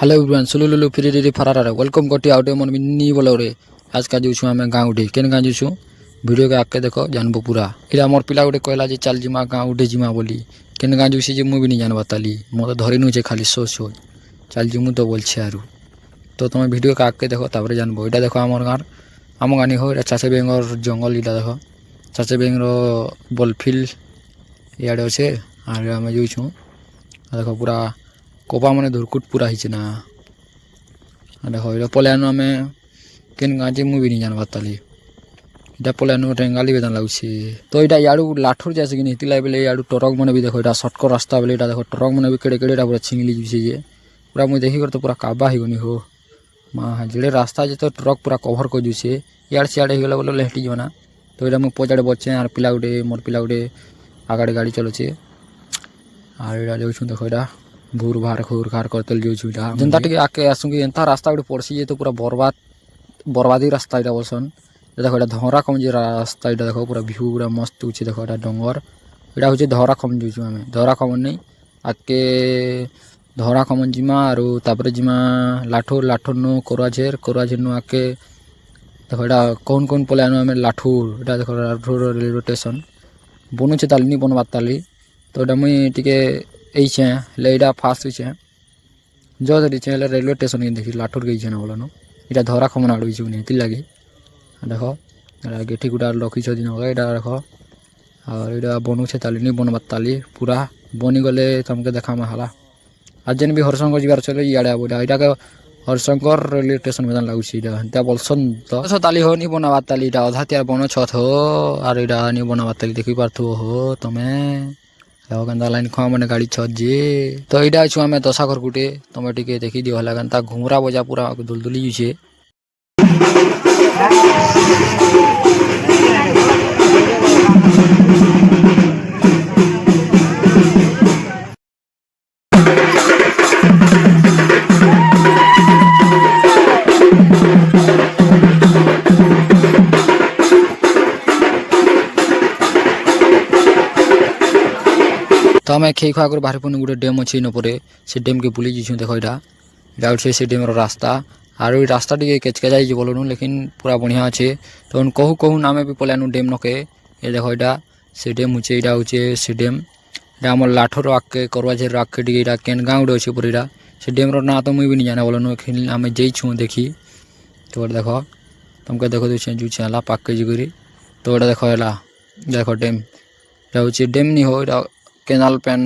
hello everyone सुलुलुलु free फरारा welcome करती आउटे मन mini बोलो रे आज का जो आम गाँव उठे केन गाँ जो वीडियो के आके देखो जानबो पूरा इरा मोर पिला गोटे कहला जे चल जिमा गाँव उठे जिमा बोली केन गाँ जो जे मुझे नहीं जान बताली मत धरी नुचे खाली सोच चल जिमु तो बोल आरु तो तुम वीडियो के आके देखो तापर जानबो इटा देखो आम गाँ नहीं हो चाचे बेंगर जंगल इटा देखो चाचे बेंगर बलफिल इे अच्छे आर आम जो देखो पूरा कोपा मैंने धुरकुट पूरा ही ना देखो ये पलायन आम केन गाँ जे मुझे नहीं जान बताली इटा पलायन रेंगाली बेदान लगुचे तो इटा याडू लाठुर जैसे कि नहीं बेले याडू ट्रक मैंने भी देखो इटा सर्टकट रास्ता बेले इटा देखो ट्रक मैंने भी केड़े केड़े पूरा छिंगली जे पूरा मुझे देखी कर तो पूरा काबा ही गनी हो माँ जेड़े रास्ता जे तो ट्रक पूरा कभर कर जुचे इाड़ सियाड़े होगा बोले लेहटी जाना तो इटा मुझे पचाड़े बचे आर पिला गुटे मोर पिला गुटे आगाड़े गाड़ी चलुचे आर इटा जो देखो इटा भूर भार खूर खार करते जो जनता टे आके आसूँ एंता रास्ता गोटे पड़सी जे तो पूरा बर्बादी रास्ता इटा बोलसन देखो इटा धरा कम जे रास्ता इटा देखो पूरा व्यू पूरा मस्त होचे देखो इटा डंगर इटा हूँ धरा कम जो आम धरा कमन नहीं आके धरा कमन जिमा आरो तापरे जिमा लाठुर लाठुर नु कोरुआ झेर नु आके देखो इटा कौन कौन पले आम लाठुर इटा देखो लाठुर रेलवे स्टेशन बनुचे ताली नहीं बनवा ताली तो इटा मुई टिके एइछे लेडा फास्ट होइछे जो धरिछे रेलवे स्टेशन के देखी लाठुर के ना बोलन इटा धरा खमन आड़ होइछे नहीं ती लागी देखो गेठी गुटा रखी दिन इटा देखो और इटा बनुछे ताली नहीं बनवा ताली पूरा बनी गले तुमके देखा हाला आज जेन भी हरशंकर जीवार चले इे आबो इटा के हरशंकर रेलवे स्टेशन में लगुच इटा बोलसन तो ताली हो नहीं बनवा ताली इटा अधा त्यार बन छत हो और इटा नहीं बनवा ताली देखी पार्थो हो तुम्हें गंदा लाइन खा मैंने गाड़ी छत जे तो इटा छु आम दशा घर गुटे तुम टे देखी दियो है गंता घुमरा बजा पूरा दुलदुली जुचे तो आम खे खुआ कर बाहर पुणी गोटे डेम अच्छे नपरे से डेम के बुली जाइछुँ देखो इटा इटा से डेम रास्ता और रास्ता टे केचकेचा बोलूँ लेकिन पूरा बढ़िया अच्छे तो कहूँ कहूँ आम भी पलायनु डेम नके ये देखो इटा से डेम होचे इटा होचे से डेम इटा आम लाठर आके करवा झेर आके टे इटा केन गाँव गोटे अच्छे पूरा से डेम ना तो मुझे भी नहीं जाना बोलूँ आम जाइछुँ देखी तो देखो तुमके देखो जो है पाके जी तो देखो है देखो डेम इटा हूँ डेम नहीं हो इटा केनाल पैन